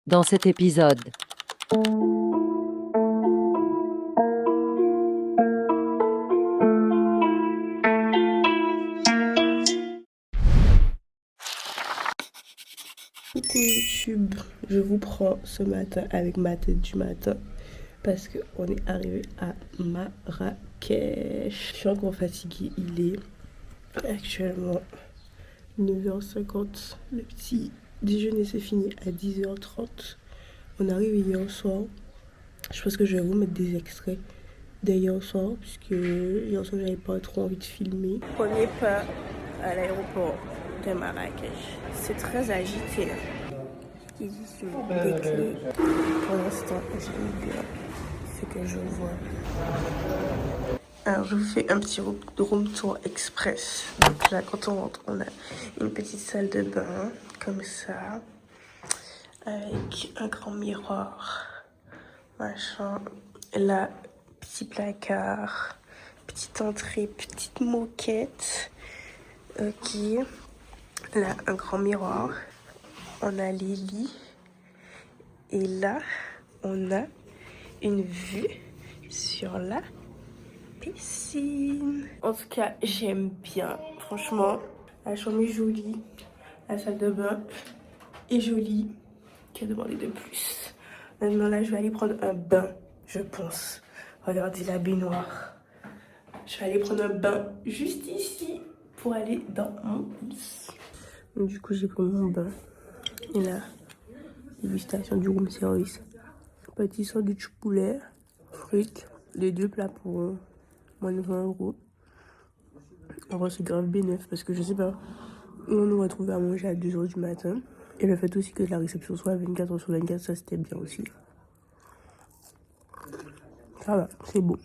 Dans cet épisode, Coucou YouTube, je vous prends ce matin avec ma tête du matin parce qu'on est arrivé à Marrakech. Je suis encore fatiguée, il est actuellement 9h50. Le petit déjeuner s'est fini à 10h30. On est arrivé hier soir. Je pense que je vais vous mettre des extraits d'hier soir puisque hier soir j'avais pas trop envie de filmer. Premier pas à l'aéroport de Marrakech. C'est très agité là. Ici, des clés. Pour l'instant, j'ai bien ce que je vois. Alors, je vous fais un petit room tour express. Donc là, quand on rentre, on a une petite salle de bain, comme ça, avec un grand miroir, machin. Là, petit placard, petite entrée, petite moquette. Ok. Là, un grand miroir. On a les lits. Et là, on a une vue sur la piscine. En tout cas, j'aime bien. Franchement, la chambre est jolie. La salle de bain est jolie. Que demander de plus? Maintenant, là, je vais aller prendre un bain, je pense. Regardez la baignoire. Je vais aller prendre un bain juste ici pour aller dans mon lit. Donc, du coup, j'ai pris mon bain. Et là, dégustation du room service. Petit sandwich poulet, frites, les deux plats pour moins de 20 €. En vrai, c'est grave bénéf parce que je sais pas où on nous retrouve à manger à 2h du matin. Et le fait aussi que la réception soit 24h/24, ça c'était bien aussi. Ça va, c'est beau.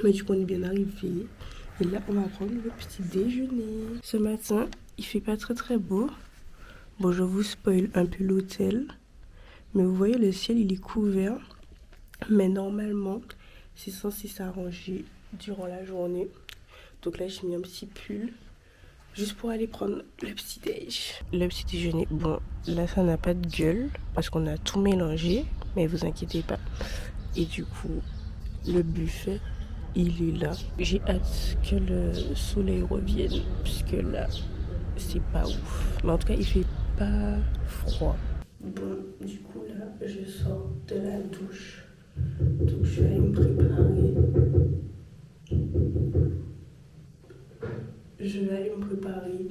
Mais du coup, on est bien arrivé. Et là, on va prendre le petit déjeuner. Ce matin, il fait pas très beau. Bon, je vous spoil un peu l'hôtel. Mais vous voyez, le ciel, il est couvert. Mais normalement, c'est censé s'arranger durant la journée. Donc là, j'ai mis un petit pull juste pour aller prendre le petit déj. Le petit déjeuner, bon, là, ça n'a pas de gueule parce qu'on a tout mélangé. Mais vous inquiétez pas. Et du coup, le buffet, il est là. J'ai hâte que le soleil revienne puisque là, c'est pas ouf. Mais en tout cas, il fait pas froid. Bon, du coup, là, je sors de la douche. Donc, je vais aller me préparer. Je vais aller me préparer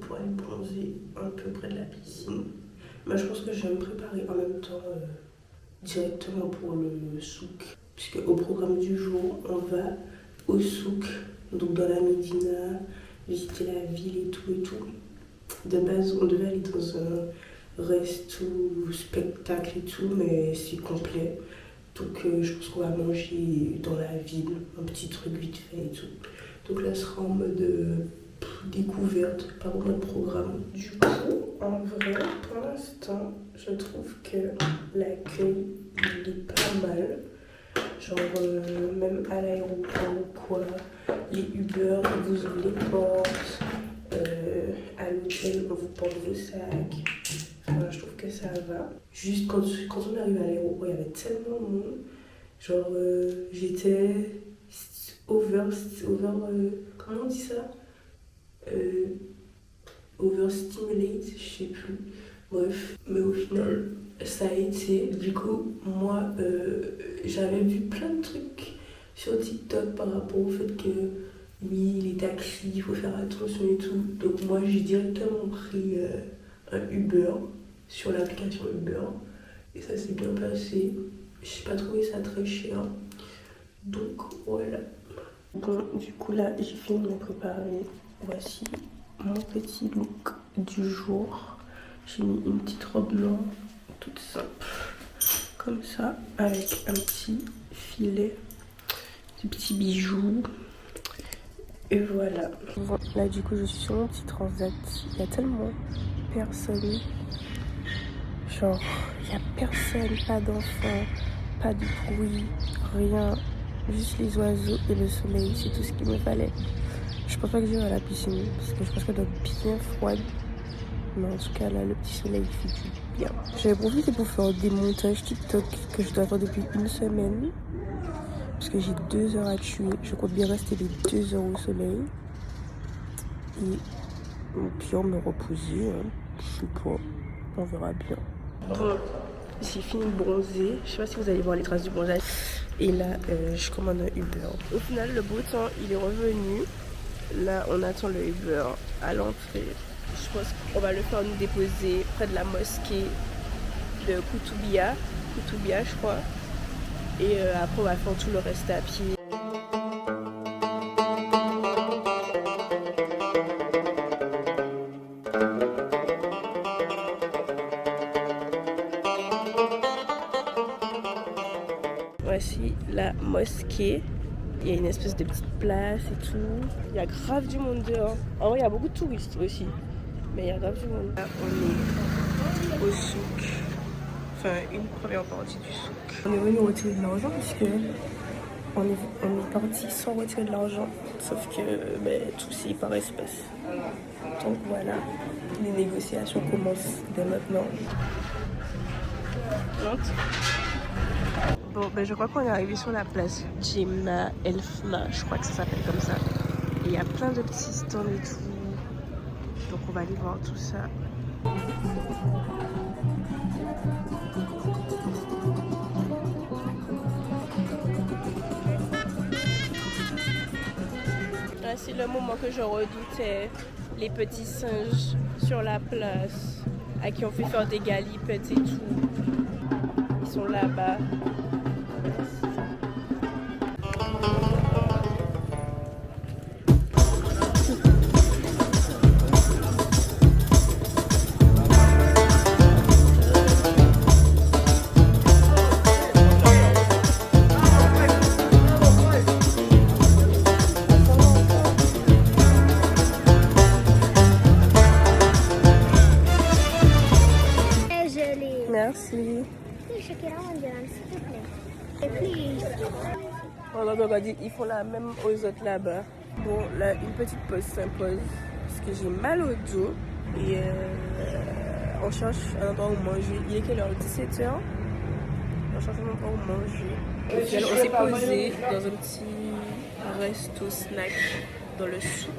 pour aller bronzer un peu près de la piscine. Mais je pense que je vais me préparer en même temps directement pour le souk. Puisque au programme du jour, on va au souk, donc dans la Médina, visiter la ville et tout et tout. De base, on devait aller dans un resto, spectacle et tout, mais c'est complet. Donc je pense qu'on va manger dans la ville, un petit truc vite fait et tout. Donc là, ce sera en mode découverte, pas vraiment de programme. Du coup, en vrai, pour l'instant, je trouve que l'accueil, il est pas mal. Genre, même à l'aéroport ou quoi, les Uber, ils vous ouvrent les portes. À l'hôtel, on vous porte vos sacs. Enfin, je trouve que ça va. Juste quand on arrive à l'aéroport, il y avait tellement de monde. Genre, j'étais comment on dit ça? Overstimulate, je sais plus. Bref, mais au final, ça a été. Du coup, moi, j'avais vu plein de trucs sur TikTok par rapport au fait que, oui, les taxis, il faut faire attention et tout. Donc, moi, j'ai directement pris un Uber sur l'application Uber. Et ça s'est bien passé. Je n'ai pas trouvé ça très cher. Donc, voilà. Bon, du coup, là, j'ai fini de me préparer. Voici mon petit look du jour. J'ai mis une petite robe noire, toute simple, comme ça, avec un petit filet, des petits bijoux. Et voilà. Bon, là, du coup, je suis sur mon petit transat. Il y a tellement personne. Genre, il n'y a personne, pas d'enfants, pas de bruit, rien. Juste les oiseaux et le soleil, c'est tout ce qu'il me fallait. Je pense pas que j'irai à la piscine parce que je pense qu'elle doit être bien froide. Mais en tout cas, là, le petit soleil fait du bien. J'avais profité pour faire des montages TikTok que je dois faire depuis une semaine. Parce que j'ai 2 heures à tuer. Je compte bien rester les 2 heures au soleil. Et puis on me reposer. Hein. Je sais pas. On verra bien. Bon, j'ai fini de bronzer. Je sais pas si vous allez voir les traces du bronzage. Et là, je commande un Uber. Au final, le beau temps, il est revenu. Là, on attend le Uber à l'entrée. Je pense qu'on va le faire nous déposer près de la mosquée de Koutoubia, je crois. Et après, on va faire tout le reste à pied. Voici la mosquée. Il y a une espèce de petite place et tout. Il y a grave du monde dehors. En vrai, il y a beaucoup de touristes aussi. Mais il y a grave du monde. Là, on est au souk. Enfin, une première partie du souk. On est venu retirer de l'argent puisque on est parti sans retirer de l'argent. Sauf que tout c'est par espèce. Donc voilà, les négociations commencent dès maintenant. Bon, je crois qu'on est arrivé sur la place Jemna Elfna, je crois que ça s'appelle comme ça. Et il y a plein de petits stands et tout. Donc on va aller voir tout ça. Là, c'est le moment que je redoutais. Les petits singes sur la place, à qui on fait faire des galipettes et tout. Ils sont là-bas. Merci. On a dit ils font la même aux autres là-bas. Bon, là, une petite pause s'impose parce que j'ai mal au dos et on cherche un endroit où manger. Il est quelle heure? 17h. On cherche un endroit où manger. Et on s'est posé dans un petit resto snack dans le souk.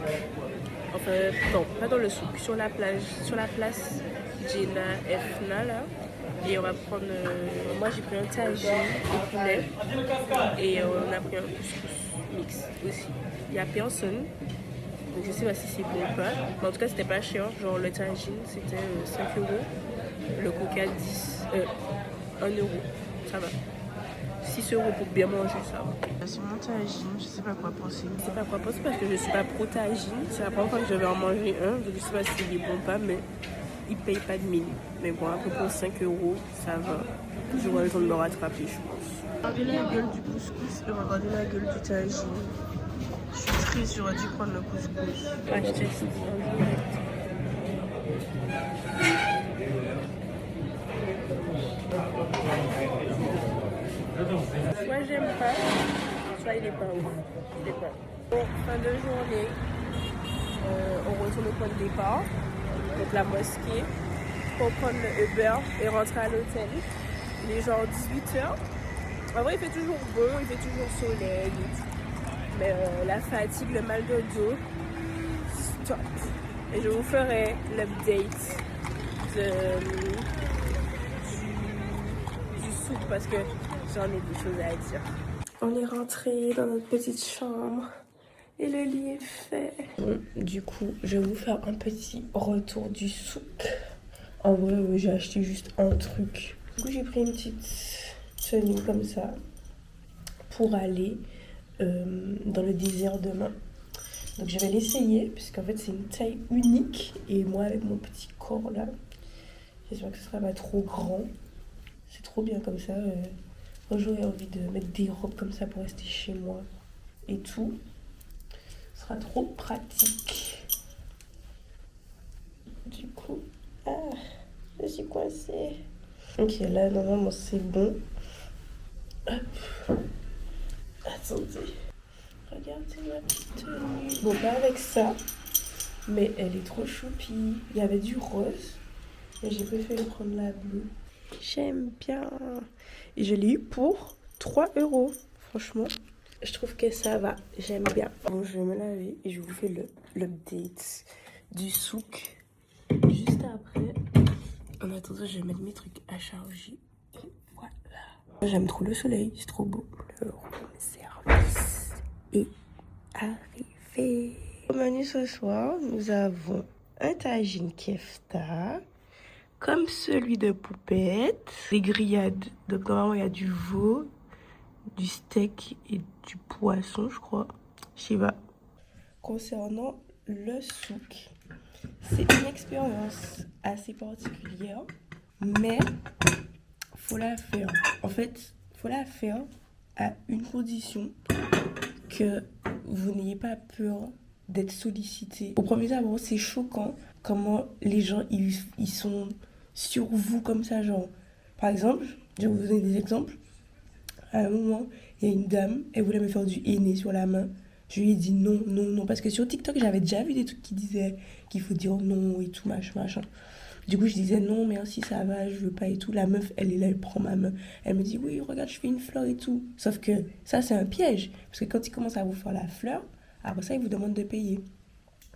Enfin, non, pas dans le souk, sur la plage, sur la place Jemna Elfna là. Et on va prendre. Moi j'ai pris un tagine au poulet et on a pris un couscous mix aussi. Il y a personne, donc je sais pas si c'est bon ou pas. Mais en tout cas c'était pas cher. Genre le tagine c'était 5 €, le coca 1 €. Ça va. 6 € pour bien manger, ça va. C'est mon tagine, je sais pas quoi penser. Je sais pas quoi penser parce que je suis pas pro tagine. C'est la première fois que je vais en manger un. Je sais pas s'il est bon ou pas, mais il paye pas de mine. Mais bon, à peu près 5 €, ça va. J'aurai le temps de me rattraper, je pense. Regardez la gueule du couscous et regardez la gueule du tagine. Je suis triste, j'aurais dû prendre le couscous. Je teste en direct. Soit j'aime pas, soit il est pas ouf. Je sais pas. Bon, fin de journée, on retourne au point de départ, donc la mosquée, pour prendre le Uber et rentrer à l'hôtel. Il est genre 18h. En vrai, il fait toujours beau, il fait toujours soleil et tout. Mais la fatigue, le mal de dos, stop. Et je vous ferai l'update du souk parce que j'en ai des choses à dire. On est rentré dans notre petite chambre et le lit est fait. Bon, du coup, je vais vous faire un petit retour du souk. En vrai, j'ai acheté juste un truc. Du coup, j'ai pris une petite tenue comme ça pour aller dans le désert demain. Donc je vais l'essayer puisqu'en fait c'est une taille unique et moi avec mon petit corps là, j'espère que ce sera pas trop grand. C'est trop bien comme ça. J'aurais envie de mettre des robes comme ça pour rester chez moi et tout. Ce sera trop pratique. Du coup, je suis coincée. Ok, là normalement c'est bon. Hop. Attendez. Regardez ma petite tenue. Bon, pas avec ça. Mais elle est trop choupie. Il y avait du rose, mais j'ai préféré prendre la bleue. J'aime bien. Et je l'ai eu pour 3 €. Franchement, je trouve que ça va. J'aime bien. Bon, je vais me laver et je vous fais l'update du souk juste après. En attendant, je vais mettre mes trucs à charger. Et voilà. J'aime trop le soleil, c'est trop beau. Le room service est arrivé. Au menu ce soir, nous avons un tagine kefta, comme celui de Poupette, des grillades. Donc normalement il y a du veau, du steak et du poisson, je crois. Je sais pas. Concernant le souk, c'est une expérience assez particulière, mais faut la faire. En fait, faut la faire à une condition, que vous n'ayez pas peur d'être sollicité. Au premier abord, c'est choquant comment les gens ils sont sur vous comme ça, genre. Par exemple, je vais vous donner des exemples. À un moment, il y a une dame, elle voulait me faire du henné sur la main. Je lui ai dit non, non, non. Parce que sur TikTok, j'avais déjà vu des trucs qui disaient qu'il faut dire non et tout, machin. Du coup, je disais non, merci, ça va, je veux pas et tout. La meuf, elle est là, elle prend ma main. Elle me dit oui, regarde, je fais une fleur et tout. Sauf que ça, c'est un piège. Parce que quand ils commencent à vous faire la fleur, après ça, ils vous demandent de payer.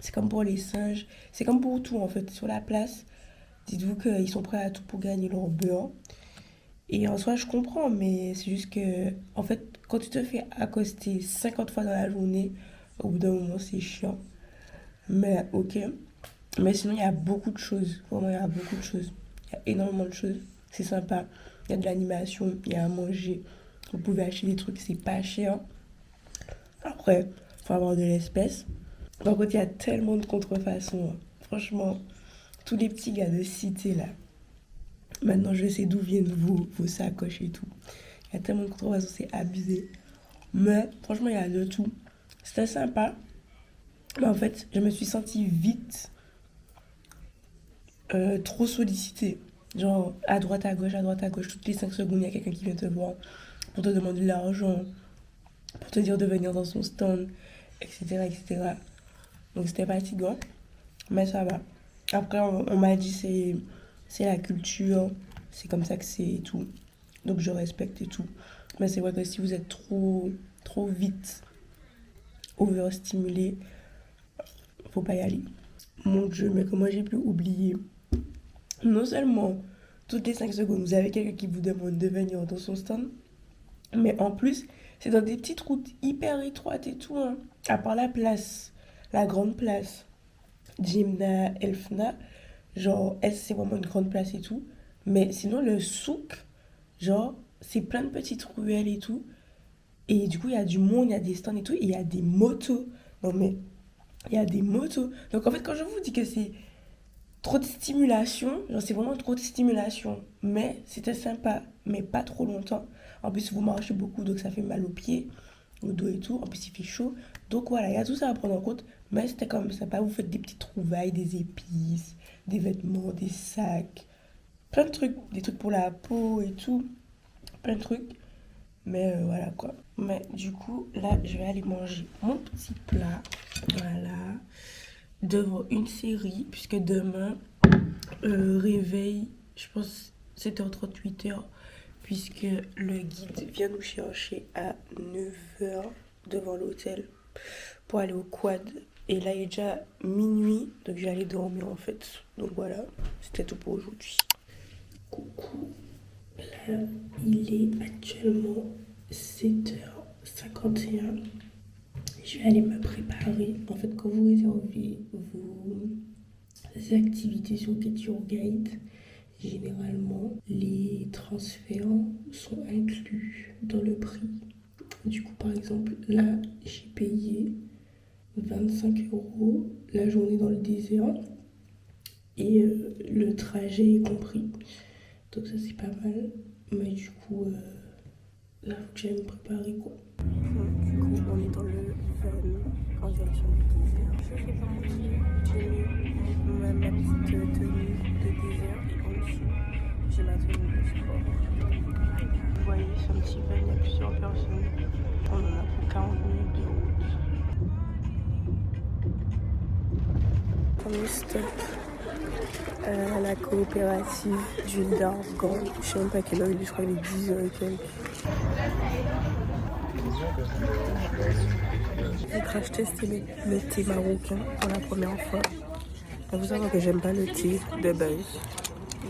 C'est comme pour les singes. C'est comme pour tout, en fait. Sur la place, dites-vous qu'ils sont prêts à tout pour gagner leur beurre. Et en soi, je comprends, mais c'est juste que, en fait, quand tu te fais accoster 50 fois dans la journée, au bout d'un moment, c'est chiant. Mais ok. Mais sinon, il y a beaucoup de choses. Vraiment, il y a beaucoup de choses. Il y a énormément de choses. C'est sympa. Il y a de l'animation, il y a à manger. Vous pouvez acheter des trucs, c'est pas cher. Après, il faut avoir de l'espèce. Par contre, il y a tellement de contrefaçons. Franchement, tous les petits gars de cité, là. Maintenant, je sais d'où viennent vos sacoches et tout. Il y a tellement de contrefaçons, c'est abusé. Mais franchement, il y a de tout. C'était sympa. Mais en fait, je me suis sentie vite trop sollicitée. Genre, à droite, à gauche, toutes les 5 secondes, il y a quelqu'un qui vient te voir pour te demander de l'argent, pour te dire de venir dans son stand, etc. etc. Donc, c'était fatigant, mais ça va. Après, on m'a dit c'est la culture, c'est comme ça que c'est et tout. Donc, je respecte et tout. Mais c'est vrai que si vous êtes trop vite overstimulé, faut pas y aller. Mon Dieu, mais comment j'ai pu oublier? Non seulement toutes les 5 secondes, vous avez quelqu'un qui vous demande de venir dans son stand, mais en plus, c'est dans des petites routes hyper étroites et tout, hein. À part la place, la grande place, Jimna, Elfna, genre, c'est vraiment une grande place et tout. Mais sinon, le souk, genre, c'est plein de petites ruelles et tout. Et du coup, il y a du monde, il y a des stands et tout, et il y a des motos. Non mais, il y a des motos. Donc en fait, quand je vous dis que c'est trop de stimulation, genre c'est vraiment trop de stimulation. Mais c'était sympa, mais pas trop longtemps. En plus, vous marchez beaucoup, donc ça fait mal aux pieds, au dos et tout. En plus, il fait chaud. Donc voilà, il y a tout ça à prendre en compte. Mais c'était quand même sympa. Vous faites des petites trouvailles, des épices, des vêtements, des sacs. Plein de trucs. Des trucs pour la peau et tout. Plein de trucs. Mais voilà quoi. Mais du coup, là, je vais aller manger mon petit plat. Voilà. Devant une série. Puisque demain, réveil, je pense 7h30, 8h. Puisque le guide vient nous chercher à 9h devant l'hôtel pour aller au quad. Et là, il est déjà minuit. Donc, je vais aller dormir en fait. Donc voilà, c'était tout pour aujourd'hui. Coucou. Là, il est actuellement 7h51. Je vais aller me préparer. En fait, quand vous réservez vos activités sur Get Your Guide, généralement, les transferts sont inclus dans le prix. Du coup, par exemple, là, j'ai payé 25 € la journée dans le désert. Et le trajet est compris. Donc ça c'est pas mal, mais du coup là faut que j'aille me préparer quoi. Du coup on est dans le van en direction du désert. Je fais pas manger, j'ai mis ma petite tenue de désert et en dessous j'ai ma tenue de sport. Vous voyez c'est un petit van, il y a plusieurs personnes. On en a pour 40 minutes de route. premier stop à la coopérative d'huile d'argan. Je sais même pas à quelle heure il est, je crois qu'il est 10h et quelques. J'ai crash testé le thé marocain pour la première fois. Il faut savoir que j'aime pas le thé de base.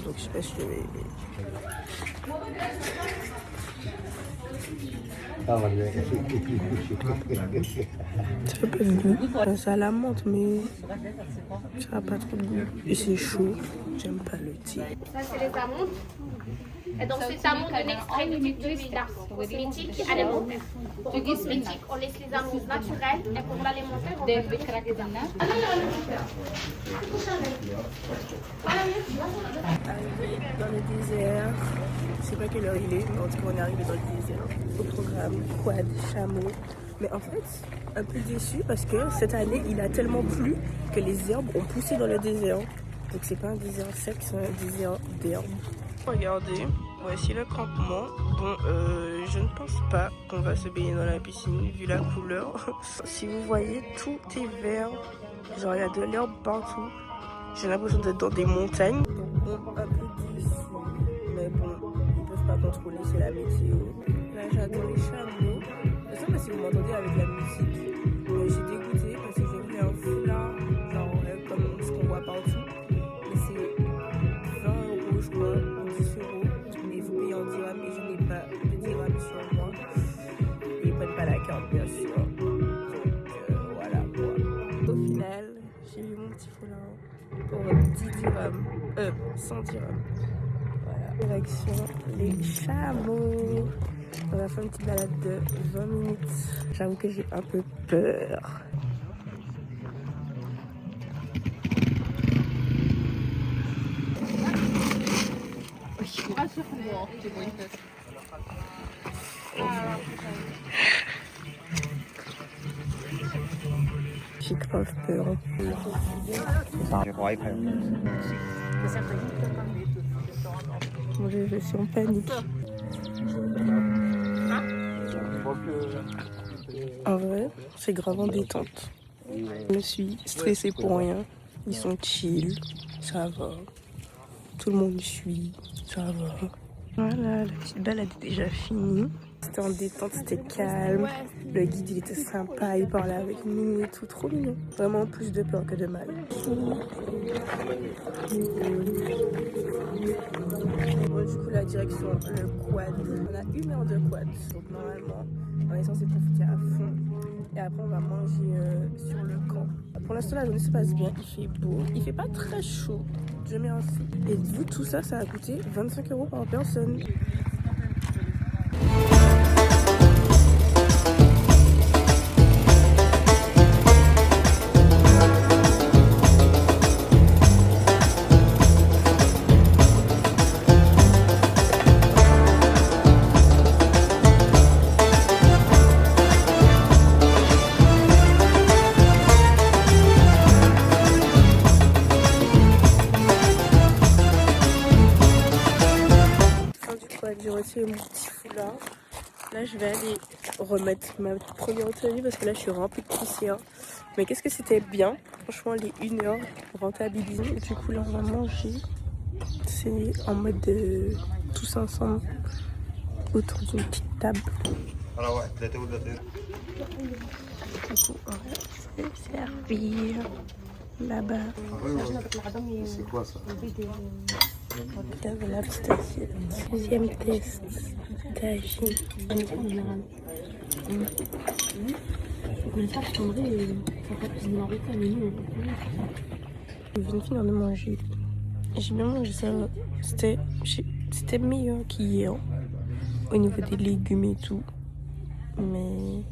Donc je sais pas si je vais... Ça fait pas de goût. Ça a la menthe, mais ça a pas trop de goût. Et c'est chaud. J'aime pas le thé. Ça, c'est les amandes. Et donc, c'est amandes d'un extrait d'huile d'argan. Mythique, elle est montée. Tu dis mythique, on laisse les amandes naturelles et pour l'alimenter, on met les amandes. Arrivé dans le désert. Je sais pas quelle heure il est, mais en tout cas, on est arrivé dans le désert. Au programme quad, chameau. Mais en fait, un peu déçu parce que cette année, il a tellement plu que les herbes ont poussé dans le désert. Donc c'est pas un désert sec, c'est un désert d'herbes. Regardez, voici le campement. Bon, je ne pense pas qu'on va se baigner dans la piscine vu la couleur. Si vous voyez, tout est vert. Genre, il y a de l'herbe partout. J'ai l'impression d'être dans des montagnes. Donc, bon, un peu déçu. Mais bon, ils peuvent pas contrôler, c'est la météo. Là, j'adore les chameaux. Je sais pas si vous m'entendez avec la musique. Mais j'ai dégoûté parce que j'ai vu un foulard, genre comme ce qu'on voit partout. Mais c'est 20 € je crois, ou 10 €. Et vous payez en dirhams et je n'ai pas de dirhams sur moi. Ils prennent pas la carte bien sûr. Donc voilà quoi. Au final, j'ai eu mon petit foulard pour 10 dirhams. 100 dirhams. Voilà. Direction les chameaux. On va faire une petite balade de 20 minutes. J'avoue que j'ai un peu peur. J'ai grave peur. Je suis en panique. En vrai, c'est grave en détente. Je me suis stressée pour rien. Ils sont chill, ça va. Tout le monde suit, ça va. Voilà, la petite balade est déjà finie. C'était en détente, c'était calme. Le guide, il était sympa, il parlait avec nous et tout, trop mignon. Vraiment plus de peur que de mal. Bon, du coup, la direction, le quad. On a 1 heure de quad, donc normalement, on est censé profiter à fond. Et après, on va manger sur le camp. Pour l'instant, la journée se passe bien, il fait beau. Il fait pas très chaud, je mets un sou. Et vous, tout ça, ça a coûté 25 € par personne. J'ai retiré mon petit foulard. Là, je vais aller remettre ma première tenue parce que là, je suis remplie de poussière. Mais qu'est-ce que c'était bien. Franchement, les 1 heure rentabilisées. Et du coup, là, on va manger. C'est en mode tous ensemble autour d'une petite table. Du coup, on va se servir là-bas. C'est quoi ça? La petite assiette. Deuxième test. Tagine. Je viens de finir de manger. J'ai bien mangé ça. C'était meilleur qu'hier. Au niveau des légumes et tout. Mais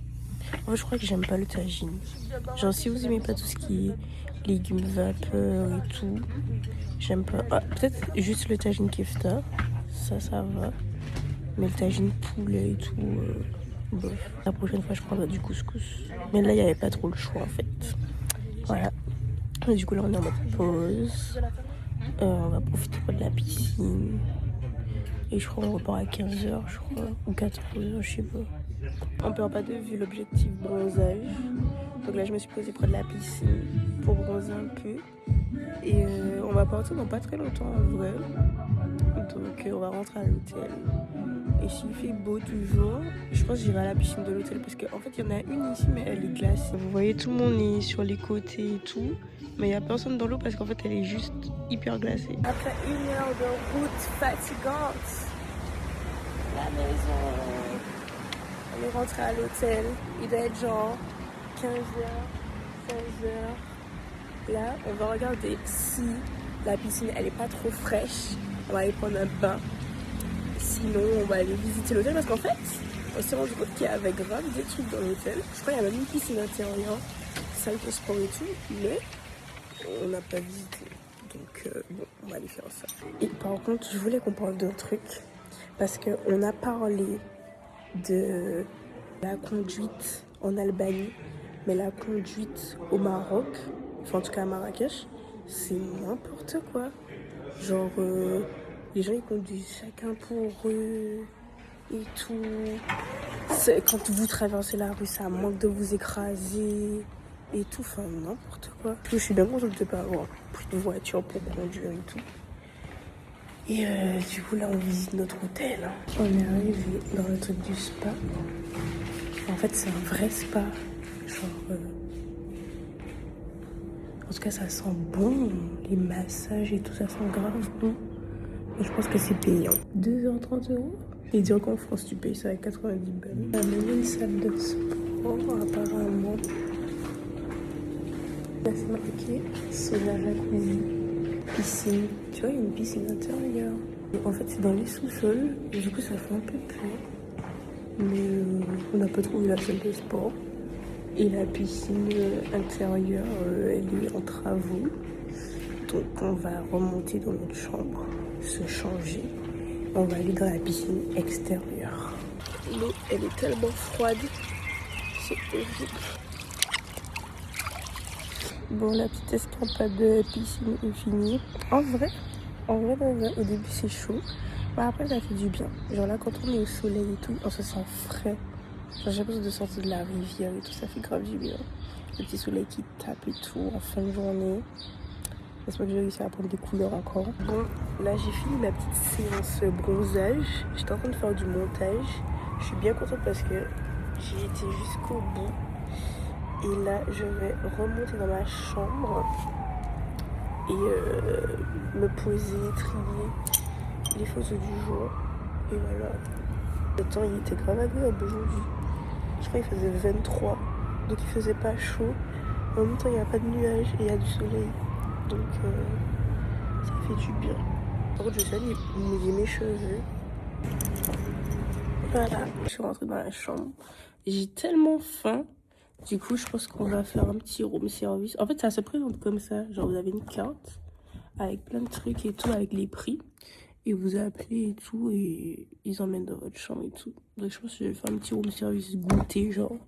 en fait, je crois que j'aime pas le tagine. Genre, si vous aimez pas tout ce qui est légumes vapeur et tout, j'aime pas. Ah, peut-être juste le tagine kefta, ça va. Mais le tagine poulet et tout, bof. La prochaine fois, je prendrai du couscous. Mais là, il n'y avait pas trop le choix en fait. Voilà. Et du coup, là, on est en mode pause. On va profiter de la piscine. Et je crois qu'on repart à 15h, je crois. Ou 14h, je sais pas. On perd pas de vue l'objectif bronzage. Donc là, je me suis posée près de la piscine pour bronzer un peu. Et on va partir dans pas très longtemps en vrai. Donc on va rentrer à l'hôtel. Et s'il fait beau toujours, je pense que j'irai à la piscine de l'hôtel. Parce qu'en fait, il y en a une ici, mais elle est glacée. Vous voyez, tout le monde est sur les côtés et tout. Mais il n'y a personne dans l'eau parce qu'en fait, elle est juste hyper glacée. Après 1 heure de route fatigante, la maison, on est rentré à l'hôtel. Il doit être genre 15h, 16h. Là, on va regarder si la piscine, elle est pas trop fraîche. On va aller prendre un bain. Sinon, on va aller visiter l'hôtel parce qu'en fait, on s'est rendu compte qu'il y avait grave des trucs dans l'hôtel. Je crois qu'il y a même une piscine intérieure, salle de sport et tout, mais on n'a pas visité. Donc, bon, on va aller faire ça. Et par contre, je voulais qu'on parle d'un truc parce qu'on a parlé de la conduite en Albanie, mais la conduite au Maroc, enfin en tout cas à Marrakech, c'est n'importe quoi. Genre, les gens ils conduisent chacun pour eux et tout. Quand vous traversez la rue, ça manque de vous écraser et tout, enfin n'importe quoi. Je suis bien contente de ne pas avoir pris de voiture pour conduire et tout. Et du coup là on visite notre hôtel. On est arrivé dans le truc du spa. En fait c'est un vrai spa. Genre en tout cas ça sent bon. Les massages et tout ça sent grave bon. Et je pense que c'est payant. 2h30 €. Et dire qu'en France tu payes ça avec 90 balles. On a même une salle de sport apparemment. Là c'est marqué sauna jacuzzi. Piscine. Tu vois, il y a une piscine intérieure. Et en fait, c'est dans les sous-sols. Et du coup, ça fait un peu peur. Mais on n'a pas trouvé la salle de sport. Et la piscine intérieure, elle est en travaux. Donc, on va remonter dans notre chambre, se changer. On va aller dans la piscine extérieure. L'eau, elle est tellement froide. C'est horrible. Bon, la petite escapade de piscine est finie. En vrai, au début c'est chaud. Mais après, ça fait du bien. Genre là, quand on est au soleil et tout, on se sent frais. Genre, j'ai l'impression de sortir de la rivière et tout, ça fait grave du bien. Le petit soleil qui tape et tout en fin de journée. J'espère que j'ai réussi à prendre des couleurs encore. Bon, là j'ai fini ma petite séance bronzage. J'étais en train de faire du montage. Je suis bien contente parce que j'ai été jusqu'au bout. Et là, je vais remonter dans ma chambre et me poser, trier les photos du jour. Et voilà. Le temps, il était grave agréable aujourd'hui. Je crois qu'il faisait 23, donc il faisait pas chaud. En même temps, il n'y a pas de nuages et il y a du soleil. Donc, ça fait du bien. Par contre, je vais aller mouiller mes cheveux. Voilà, je suis rentrée dans la chambre. J'ai tellement faim. Du coup, je pense qu'on va faire un petit room service. En fait, ça se présente comme ça. Genre, vous avez une carte avec plein de trucs et tout, avec les prix. Et vous appelez et tout, et ils emmènent dans votre chambre et tout. Donc, je pense que je vais faire un petit room service goûter, genre.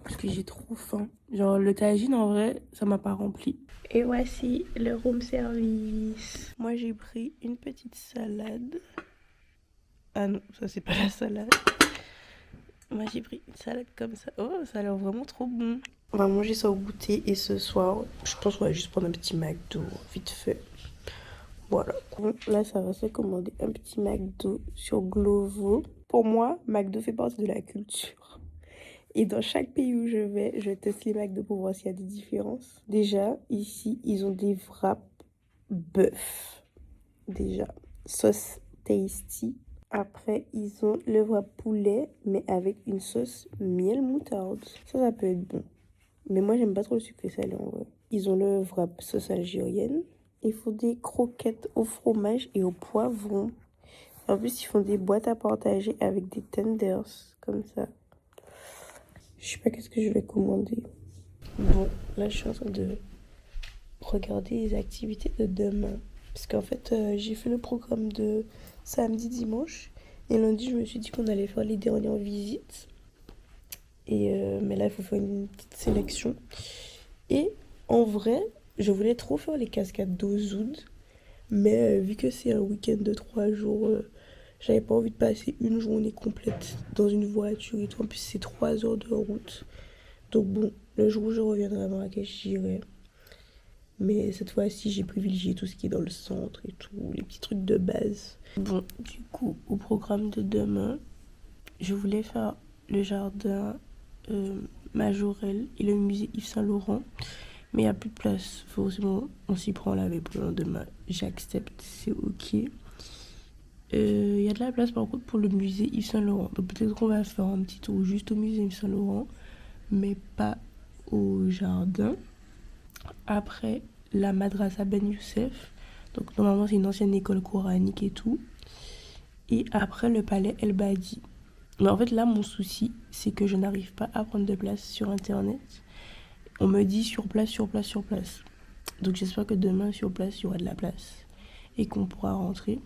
Parce que j'ai trop faim. Genre, le tagine, en vrai, ça m'a pas rempli. Et voici le room service. Moi, j'ai pris une petite salade. Ah non, ça, c'est pas la salade. Moi j'ai pris une salade comme ça. Oh, ça a l'air vraiment trop bon. On va manger ça au goûter et ce soir, je pense qu'on va juste prendre un petit McDo vite fait. Voilà. Là, ça va se commander un petit McDo sur Glovo. Pour moi, McDo fait partie de la culture. Et dans chaque pays où je teste les McDo pour voir s'il y a des différences. Déjà, ici, ils ont des wraps bœuf. Déjà, sauce tasty. Après, ils ont le wrap poulet, mais avec une sauce miel moutarde. Ça peut être bon. Mais moi, j'aime pas trop le sucré salé en vrai. Ils ont le wrap sauce algérienne. Ils font des croquettes au fromage et au poivron. En plus, ils font des boîtes à partager avec des tenders, comme ça. Je sais pas qu'est-ce que je vais commander. Bon, là, je suis en train de regarder les activités de demain. Parce qu'en fait, j'ai fait le programme de samedi, dimanche. Et lundi, je me suis dit qu'on allait faire les dernières visites. Mais là, il faut faire une petite sélection. Et en vrai, je voulais trop faire les cascades d'Ozoud. Mais vu que c'est un week-end de 3 jours, j'avais pas envie de passer une journée complète dans une voiture et tout. En plus, c'est 3 heures de route. Donc bon, Le jour où je reviendrai à Marrakech, j'irai. Mais cette fois-ci, j'ai privilégié tout ce qui est dans le centre et tout, les petits trucs de base. Bon, du coup, au programme de demain, je voulais faire le jardin Majorelle et le musée Yves Saint Laurent. Mais il n'y a plus de place. Forcément, on s'y prend là, mais pour le lendemain, j'accepte, c'est ok. Il y a de la place par contre pour le musée Yves Saint Laurent. Donc peut-être qu'on va faire un petit tour juste au musée Yves Saint Laurent, mais pas au jardin. Après, la Madrasa Ben Youssef. Donc normalement, c'est une ancienne école coranique et tout. Et après, le palais El Badi. Mais en fait, là, mon souci, c'est que je n'arrive pas à prendre de place sur Internet. On me dit sur place, sur place, sur place. Donc j'espère que demain, sur place, il y aura de la place et qu'on pourra rentrer.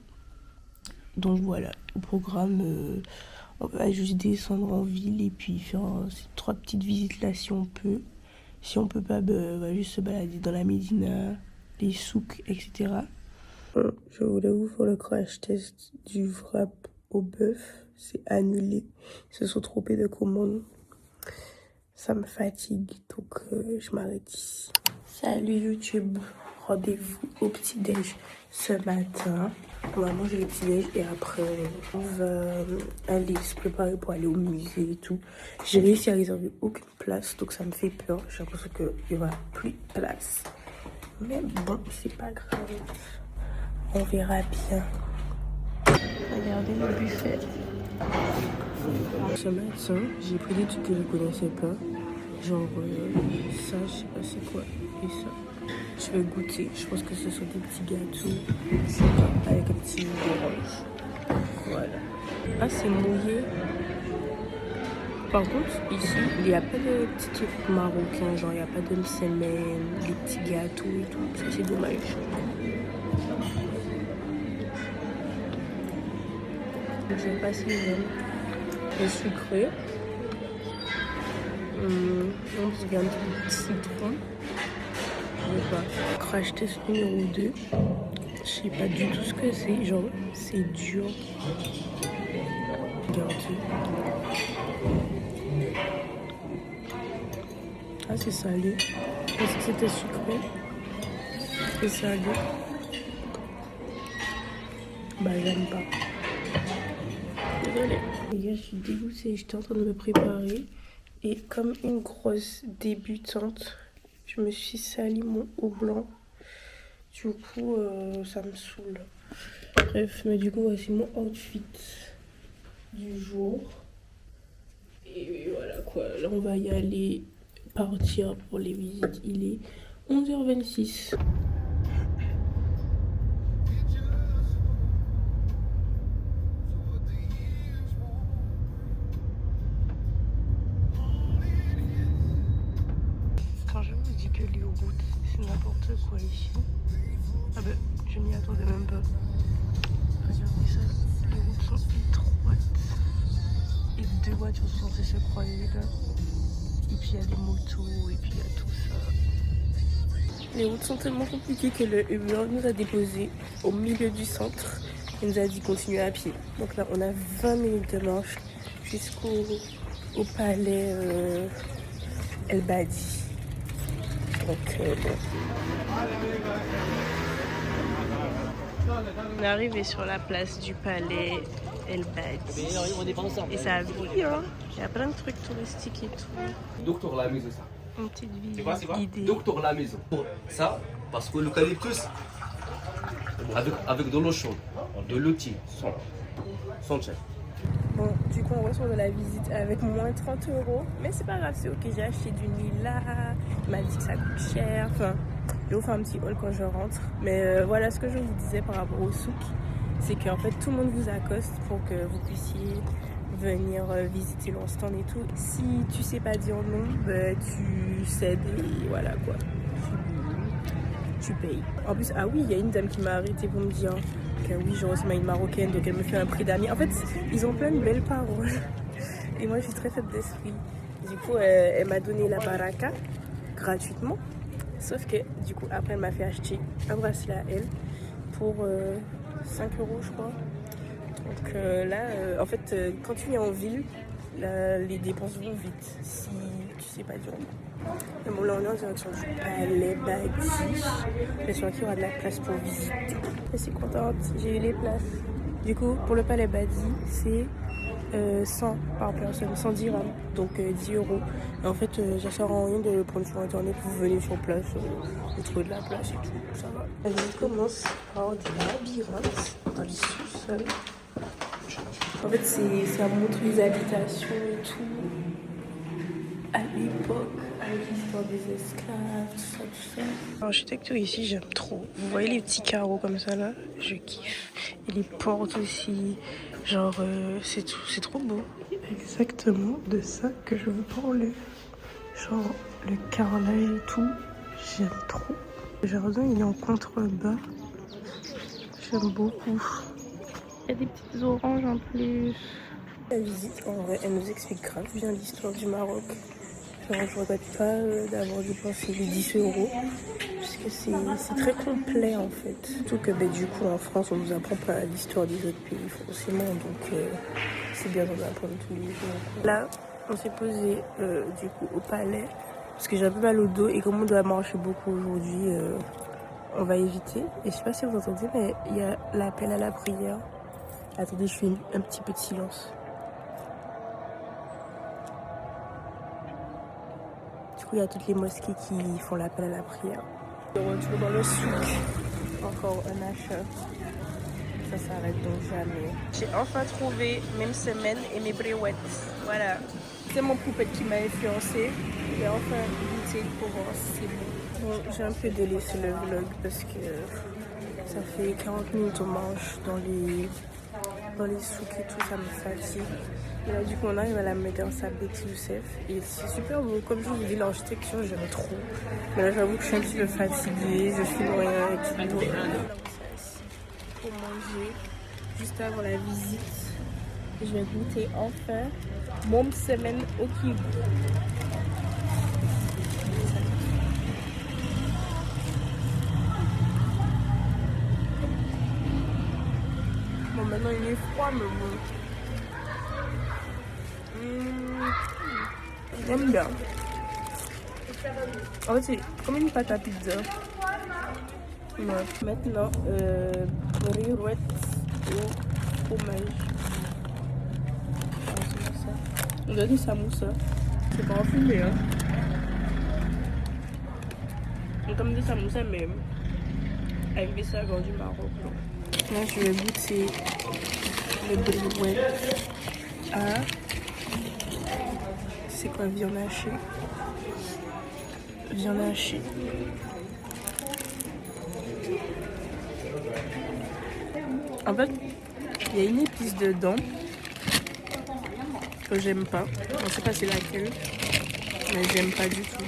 Donc voilà, au programme, on va juste descendre en ville et puis faire ces 3 petites visites là si on peut. Si on peut pas, on va juste se balader dans la Médina, les souks, etc. Je voulais vous faire le crash test du wrap au bœuf. C'est annulé. Ils se sont trompés de commande. Ça me fatigue, donc je m'arrête ici. Salut YouTube, rendez-vous au petit-déj ce matin. On va manger le petit-déj et après on va aller se préparer pour aller au musée et tout. J'ai réussi à réserver aucune place, donc ça me fait peur. J'ai l'impression qu'il n'y aura plus de place. Mais bon, c'est pas grave. On verra bien. Regardez le buffet. Ce matin, j'ai pris des trucs que je connaissais pas. Genre ça, je sais pas c'est quoi. Et ça. Je vais goûter. Je pense que ce sont des petits gâteaux. Avec un petit orange. Voilà. Ah, c'est mouillé. Par contre, ici, il n'y a pas de petits trucs marocains. Genre, il n'y a pas de semaine, des petits gâteaux et tout. Ça, c'est dommage. Je sais pas si le sucré. On se vient de citron. Je sais pas. Crash test numéro 2. Je sais pas du tout ce que c'est. Genre, c'est dur. Regardez. Ah, c'est salé. Je pensais que c'était sucré. C'est salé. Bah, j'aime pas. Désolée. Les gars, je suis dégoûtée. J'étais en train de me préparer. Et comme une grosse débutante, je me suis sali mon haut blanc. Du coup, ça me saoule. Bref, mais du coup, voici mon outfit du jour. Et voilà quoi. Là, on va y aller partir pour les visites. Il est 11h26. Quand je vous dis que les routes, c'est n'importe quoi ici. Ah ben, je m'y attendais même pas. Regardez ça, les routes sont étroites. Et 2 voitures sont censées se croiser là. Et puis il y a des motos, et puis il y a tout ça. Les routes sont tellement compliquées que le Uber nous a déposés au milieu du centre. Il nous a dit continuer à pied. Donc là, on a 20 minutes de marche jusqu'au palais El Badi. Donc bon. On est arrivé sur la place du palais El Badi. Et ça vit, hein. Il y a plein de trucs touristiques et tout. Docteur la maison, ça. Une petite visite Tu vois, c'est quoi? guidée. Docteur la maison. Ça, parce que l'eucalyptus, avec de l'eau chaude, de l'outil, son chef. Bon, du coup, on ressort de la visite avec moins 30 €. Mais c'est pas grave, c'est ok. J'ai acheté du Nila. Il m'a dit que ça coûte cher. Enfin, je vais vous faire un petit haul quand je rentre. Mais voilà ce que je vous disais par rapport au souk. C'est qu'en fait, tout le monde vous accoste pour que vous puissiez venir visiter leur stand et tout. Si tu sais pas dire non, bah, tu cèdes et voilà quoi. Tu payes. En plus, ah oui, il y a une dame qui m'a arrêté pour me dire que oui, je ressemble à une marocaine, donc elle me fait un prix d'amis. En fait, ils ont plein de belles paroles. Et moi, je suis très faible d'esprit. Du coup, elle m'a donné la baraka gratuitement. Sauf que, du coup, après, elle m'a fait acheter un bracelet à elle pour 5 €, je crois. Donc là, en fait, quand tu viens en ville, les dépenses vont vite si tu sais pas dire non. Mais bon, là on est en direction du Palais Badi. J'espère qu'il y aura de la place pour visiter. Je suis contente, j'ai eu les places. Du coup, pour le Palais Badi, c'est 100 par personne, 110 dirhams, donc 10 euros. Et en fait, ça sert à rien de le prendre sur internet, vous venez sur place, vous trouvez de la place et tout, ça va. Je commence par des labyrinthes dans les sous-sols. En fait, c'est à montrer les habitations et tout. À l'époque, avec l'histoire des esclaves, tout ça. L'architecture ici, j'aime trop. Vous voyez les petits carreaux comme ça là? Je kiffe. Et les portes aussi. Genre, c'est trop beau. Exactement de ça que je veux parler. Genre, le carrelage et tout, j'aime trop. Le jardin, il est en contrebas. J'aime beaucoup. Il y a des petites oranges en plus. La visite, en vrai, elle nous explique grave bien l'histoire du Maroc. Genre, je regrette pas d'avoir dépensé les 10 euros. Parce que c'est très complet en fait. Surtout que du coup, en France, on nous apprend pas l'histoire des autres pays forcément. Donc, c'est bien d'en apprendre tous les jours. Là, on s'est posé du coup au palais. Parce que j'ai un peu mal au dos. Et comme on doit marcher beaucoup aujourd'hui, on va éviter. Et je sais pas si vous entendez, mais il y a l'appel à la prière. Attendez, je fais un petit peu de silence. Du coup, il y a toutes les mosquées qui font l'appel à la prière. De retour dans le souk. Encore un achat. Ça s'arrête donc jamais. J'ai enfin trouvé même semaine et mes brouettes. Voilà. C'est mon poupette qui m'a influencée. J'ai enfin goûté pour voir si c'est bon. Bon, j'ai un peu délaissé le vlog parce que ça fait 40 minutes on mange dans les souks et tout, ça me fatigue. Et là, du coup, on arrive à la médersa Beth Youssef et c'est super beau. Comme je vous dis, l'architecture, j'aime trop. Mais là, j'avoue que je suis un petit peu fatiguée, je filme rien et tout. Là, on s'est assis pour manger juste avant la visite. Et je vais goûter enfin mon semaine au kiwi. Bon, maintenant il est froid, mais bon. J'aime bien. En fait, c'est comme une pâte à pizza. Ouais. Maintenant, brouette au fromage. On dirait du samoussa. C'est pas enfumé, hein. C'est comme des samoussas, mais avec des saveurs du Maroc. Là, je vais goûter le brouette à... C'est quoi, viande hachée? Viande hachée. En fait, il y a une épice dedans que j'aime pas. Je sais pas c'est laquelle, mais j'aime pas du tout.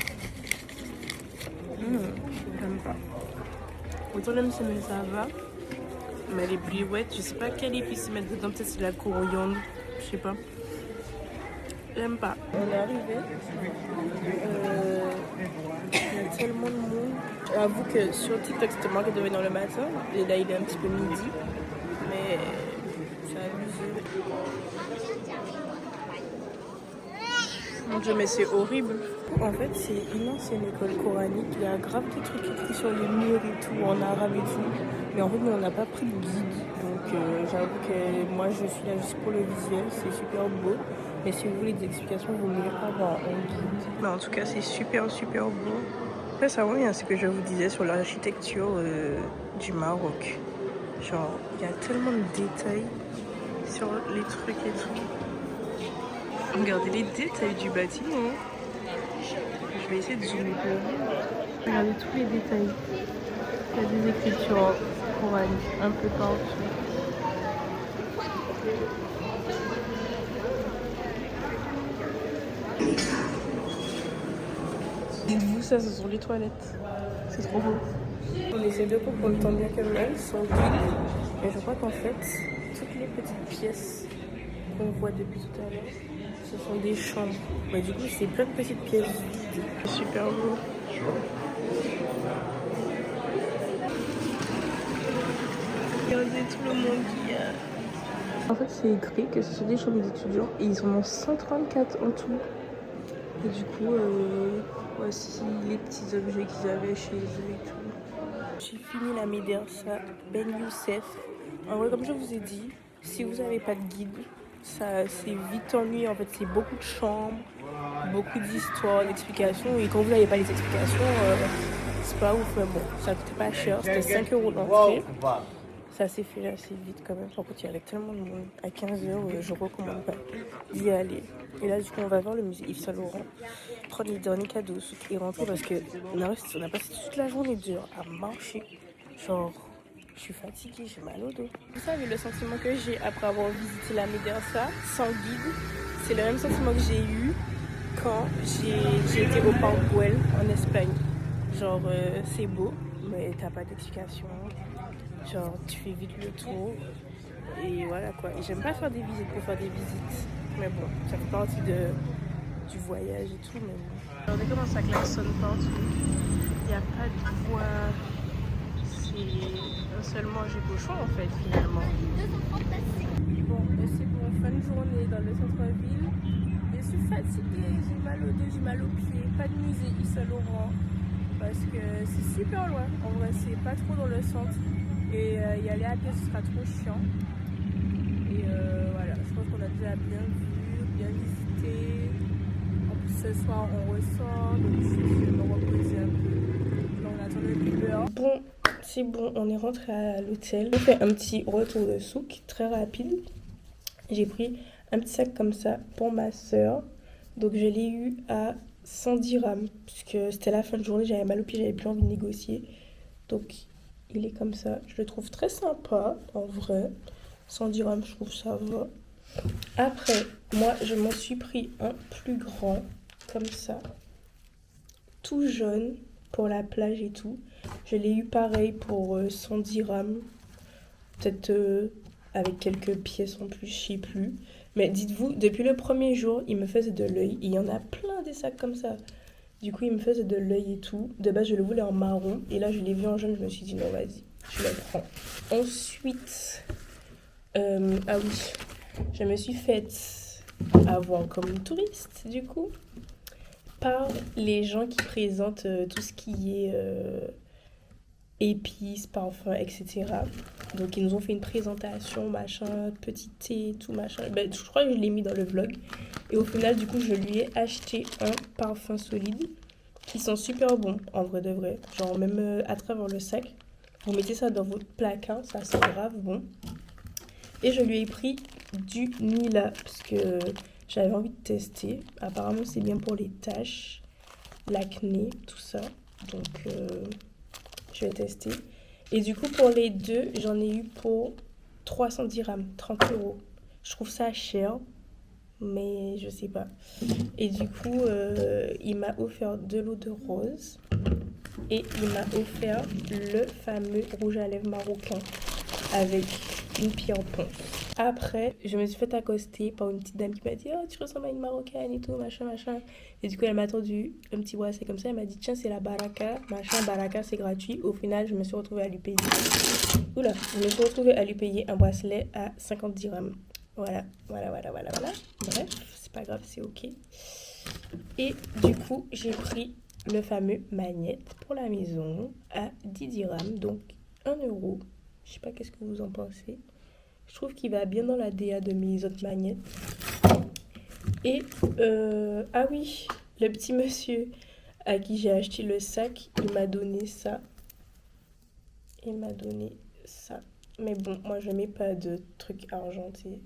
J'aime pas. Autant le semaine ça va, mais les brouettes, je sais pas quelle épice ils mettent dedans. Peut-être c'est la coriandre, je sais pas. J'aime pas. On est arrivé. Il y a tellement de monde. J'avoue que sur TikTok c'était marqué de venir le matin. Et là il est un petit peu midi. Mais c'est abusé. Mon Dieu, mais c'est horrible. En fait, c'est une ancienne école coranique. Il y a grave des trucs écrits sur les murs et tout, en arabe et tout. Mais en fait, nous, on n'a pas pris le guide. Donc, j'avoue que moi, je suis là juste pour le visuel. C'est super beau. Mais si vous voulez des explications, vous me direz avoir un guide. Mais en tout cas, c'est super beau. Après, ça revient à ce que je vous disais sur l'architecture du Maroc. Genre, il y a tellement de détails sur les trucs et tout. Regardez les détails du bâtiment. Je vais essayer de zoomer pour vous. Regardez tous les détails. Il y a des écritures coraniques un peu partout. Et vous, ça, ce sont les toilettes. C'est trop beau. On essaie de comprendre tant bien que mal son guide. Et je crois qu'en fait, toutes les petites pièces qu'on voit depuis tout à l'heure, ce sont des chambres. Mais du coup, c'est plein de petites pièces vides. C'est super beau. Regardez tout le monde qu'il y a. En fait, c'est écrit que ce sont des chambres d'étudiants et ils en ont 134 en tout. Et du coup, voici les petits objets qu'ils avaient chez eux et tout. J'ai fini la médersa Ben Youssef. En vrai, comme je vous ai dit, si vous n'avez pas de guide, ça c'est vite ennuyeux. En fait, c'est beaucoup de chambres, beaucoup d'histoires, d'explications. Et quand vous n'avez pas les explications, c'est pas ouf. Mais bon, ça coûtait pas cher. C'était 5 € l'entrée. Ça s'est fait assez vite quand même. Par contre, il y avait tellement de monde. À 15h, je recommande pas d'y aller. Et là, du coup, on va voir le musée Yves Saint Laurent, prendre les derniers cadeaux et rentrer parce qu'on a passé toute la journée dure à marcher. Genre, je suis fatiguée, j'ai mal au dos. Vous savez, le sentiment que j'ai après avoir visité la médersa sans guide, c'est le même sentiment que j'ai eu quand j'ai été au Parc Güell en Espagne. Genre, c'est beau, mais t'as pas d'explication. Genre, tu fais vite le tour. Et voilà quoi. Et j'aime pas faire des visites pour faire des visites. Mais bon, ça fait partie du voyage et tout. Mais bon. Regardez comment ça klaxonne partout. Il n'y a pas de voie. C'est un seul manger cochon en fait, finalement. Bon, c'est bon. Fin de journée dans le centre-ville. Je suis fatiguée. J'ai mal au dos, j'ai mal aux pieds. Pas de musée Yves Saint Laurent. Parce que c'est super loin. En vrai, c'est pas trop dans le centre. Et y aller à pied, ce sera trop chiant. Et voilà, je pense qu'on a déjà bien vu, bien visité. En plus, ce soir, on ressort. Donc, je vais me reposer un peu. Là, on attend le Uber. Bon, c'est bon, on est rentré à l'hôtel. On fait un petit retour de souk, très rapide. J'ai pris un petit sac comme ça pour ma soeur. Donc, je l'ai eu à 110 dirhams. Puisque c'était la fin de journée, j'avais mal au pied, j'avais plus envie de négocier. Donc, il est comme ça. Je le trouve très sympa, en vrai. 110 dirhams, je trouve ça va. Après, moi, je m'en suis pris un plus grand, comme ça. Tout jaune, pour la plage et tout. Je l'ai eu pareil pour 110 dirhams. Peut-être avec quelques pièces en plus, je sais plus. Mais dites-vous, depuis le premier jour, il me faisait de l'œil. Il y en a plein des sacs comme ça. Du coup, il me faisait de l'œil et tout. De base, je le voulais en marron. Et là, je l'ai vu en jaune. Je me suis dit, non, vas-y, je le prends. Ensuite, ah oui, je me suis faite avoir comme une touriste, du coup, par les gens qui présentent tout ce qui est épices, parfums, etc. Donc, ils nous ont fait une présentation, machin, petit thé, tout, machin. Ben, je crois que je l'ai mis dans le vlog. Et au final, du coup, je lui ai acheté un parfum solide qui sont super bons, en vrai de vrai. Genre, même à travers le sac, vous mettez ça dans votre placard, ça sent grave bon. Et je lui ai pris du Nila parce que j'avais envie de tester. Apparemment, c'est bien pour les taches, l'acné, tout ça. Donc, je vais tester. Et du coup, pour les deux, j'en ai eu pour 310 dirhams, 30 €. Je trouve ça cher, mais je sais pas. Et du coup, il m'a offert de l'eau de rose. Et il m'a offert le fameux rouge à lèvres marocain avec une pierre ponce. Après, je me suis fait accoster par une petite dame qui m'a dit « Oh, tu ressembles à une marocaine et tout, machin, machin. » Et du coup, elle m'a tendu un petit bracelet comme ça. Elle m'a dit « Tiens, c'est la baraka, machin, baraka, c'est gratuit. » Au final, je me suis retrouvée à lui payer... Oula, je me suis retrouvée à lui payer un bracelet à 50 dirhams. Voilà. Bref, c'est pas grave, c'est ok. Et du coup, j'ai pris le fameux magnète pour la maison à 10 dirhams, donc 1 €. Je sais pas qu'est-ce que vous en pensez. Je trouve qu'il va bien dans la DA de mes autres magnettes. Et, ah oui, le petit monsieur à qui j'ai acheté le sac, il m'a donné ça. Mais bon, moi je mets pas de trucs argentés.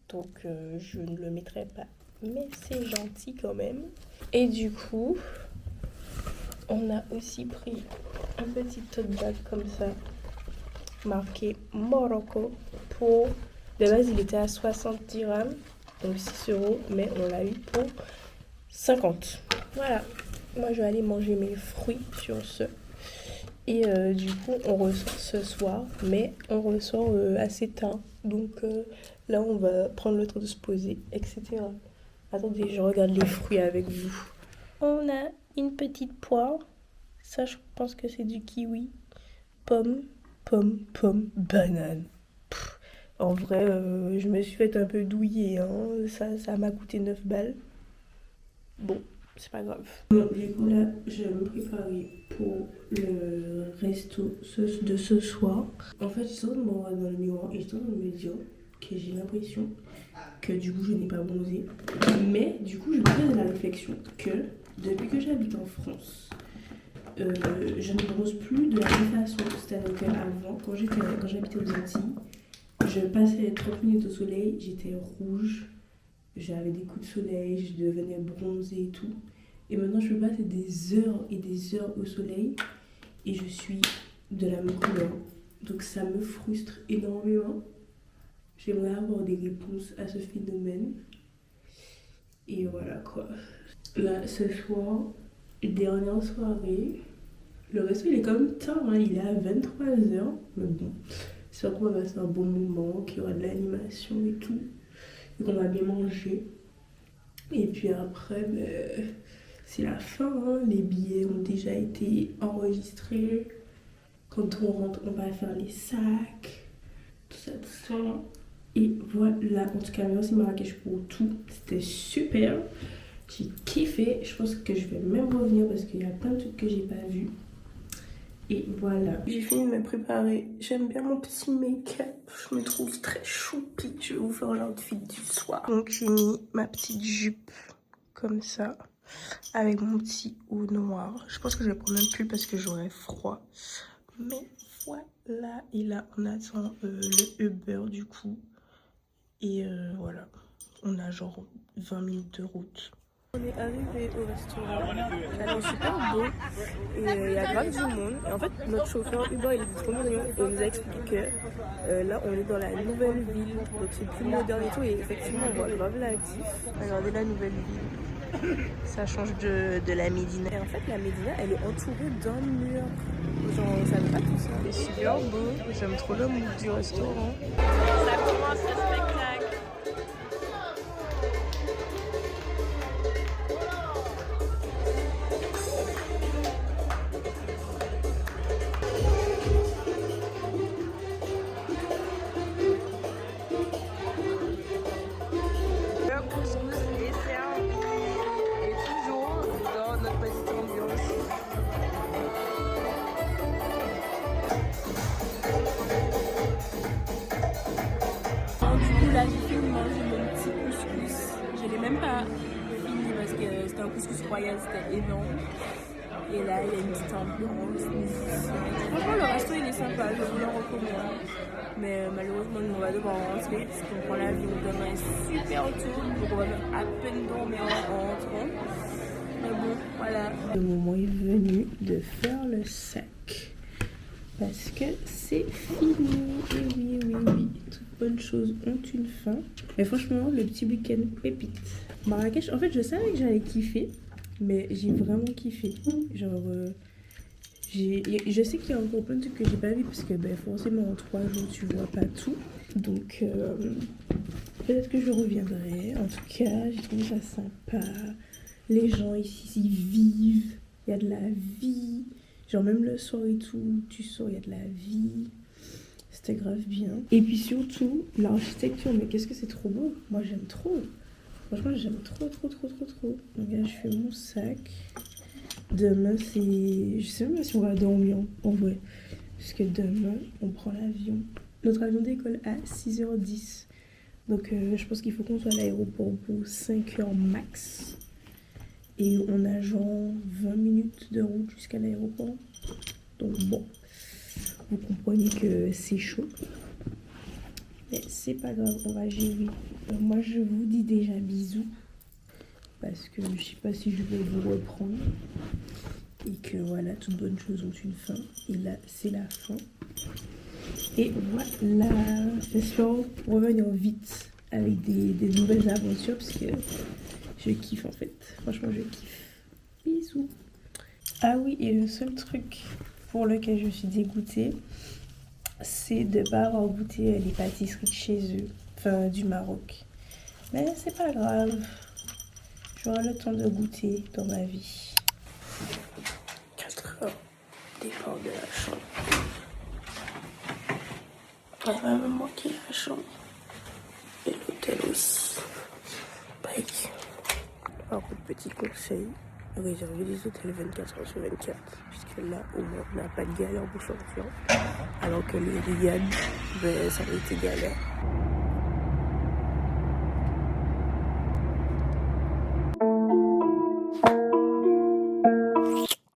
Donc je ne le mettrai pas. Mais c'est gentil quand même. Et du coup, on a aussi pris un petit tote bag comme ça, marqué Morocco. Pour de base, il était à 60 dirhams, donc 6 €, mais on l'a eu pour 50. Voilà, moi je vais aller manger mes fruits sur ce. Et du coup, on ressort ce soir, mais on ressort assez tard. Donc là, on va prendre le temps de se poser, etc. Attendez, je regarde les fruits avec vous. On a une petite poire. Ça, je pense que c'est du kiwi. Pomme, banane. En vrai, je me suis fait un peu douiller, hein. Ça m'a coûté 9 balles. Bon, c'est pas grave. Bon, du coup là, je vais me préparer pour le resto de ce soir. En fait, j'étais en train de me regarder dans le miroir et j'étais en train de me dire que j'ai l'impression que du coup je n'ai pas bronzé. Mais du coup, je me fais de la réflexion que depuis que j'habite en France, je ne bronze plus de la même façon. C'est-à-dire qu'avant, quand j'habitais aux Antilles, je passais 30 minutes au soleil, j'étais rouge, j'avais des coups de soleil, je devenais bronzée et tout. Et maintenant, je peux passer des heures et des heures au soleil et je suis de la même couleur. Donc ça me frustre énormément. J'aimerais avoir des réponses à ce phénomène. Et voilà quoi. Là, ce soir, dernière soirée. Le resto, il est quand même tard, hein, il est à 23h. Mais bon, j'espère qu'on va passer un bon moment, qu'il y aura de l'animation et tout. Et qu'on va bien manger. Et puis après, c'est la fin, hein. Les billets ont déjà été enregistrés. Quand on rentre, on va faire les sacs. Tout ça, tout ça. Et voilà, en tout cas, merci Marrakech pour tout. C'était super. J'ai kiffé. Je pense que je vais même revenir parce qu'il y a plein de trucs que j'ai pas vus. Et voilà. J'ai fini de me préparer. J'aime bien mon petit make-up. Je me trouve très choupie. Je vais vous faire l'outfit du soir. Donc j'ai mis ma petite jupe comme ça. Avec mon petit haut noir. Je pense que je vais prendre un pull parce que j'aurai froid. Mais voilà. Et là on attend le Uber du coup. Et voilà. On a genre 20 minutes de route. On est arrivé au restaurant, elle est super beau et il y a grave du monde. Et en fait, notre chauffeur Uber, il est trop mignon et il nous a expliqué que là, on est dans la nouvelle ville, donc c'est plus moderne et tout. Et effectivement, on voit grave l'actif. Regardez la nouvelle ville, ça change de la Médina. Et en fait, la Médina, elle est entourée d'un mur. Genre, on savait pas tout ça. C'est super beau, j'aime trop le mood du restaurant. Ça commence le spectacle. Là j'ai fini de manger mon petit couscous. Je l'ai même pas fini parce que c'était un couscous royal, c'était énorme. Et là il y a une petite ambiance. Franchement le resto il est sympa, je vous le recommande. Mais malheureusement nous on va devoir rentrer parce qu'on prend l'avion demain super tôt. Donc on va même à peine dormir en rentrant. Mais bon voilà. Le moment est venu de faire le sac. Parce que c'est fini. Et oui, oui, oui. Toutes bonnes choses ont une fin. Mais franchement, le petit week-end pépite. Marrakech, en fait, je savais que j'allais kiffer. Mais j'ai vraiment kiffé. Genre, je sais qu'il y a encore plein de trucs que j'ai pas vu. Parce que forcément, en 3 jours, tu vois pas tout. Donc, peut-être que je reviendrai. En tout cas, j'ai trouvé ça sympa. Les gens ici, ils vivent. Il y a de la vie. Genre même le soir et tout, tu sors, il y a de la vie. C'était grave bien. Et puis surtout, l'architecture, mais qu'est-ce que c'est trop beau. Moi j'aime trop. Franchement j'aime trop. Donc là je fais mon sac. Demain c'est... Je sais même pas si on va dormir en vrai. Parce que demain on prend l'avion. Notre avion décolle à 6h10. Donc je pense qu'il faut qu'on soit à l'aéroport pour 5h max. Et on a genre 20 minutes de route jusqu'à l'aéroport. Donc bon, vous comprenez que c'est chaud. Mais c'est pas grave, on va gérer. Donc moi je vous dis déjà bisous. Parce que je sais pas si je vais vous reprendre. Et que voilà, toutes bonnes choses ont une fin. Et là, c'est la fin. Et voilà, j'espère revenir vite avec des nouvelles aventures. Parce que je kiffe en fait. Franchement, je kiffe. Bisous. Ah oui, et le seul truc pour lequel je suis dégoûtée, c'est de ne pas avoir goûté les pâtisseries de chez eux. Enfin, du Maroc. Mais c'est pas grave. J'aurai le temps de goûter dans ma vie. 4 heures départ de la chambre. Elle va me manquer la chambre. Et l'hôtel aussi. Break. Alors, petit conseil, réservez des hôtels 24h/24. Puisque là, au moins, on n'a pas de galère pour sortir. Alors que les Riyad, ben, ça va être galère.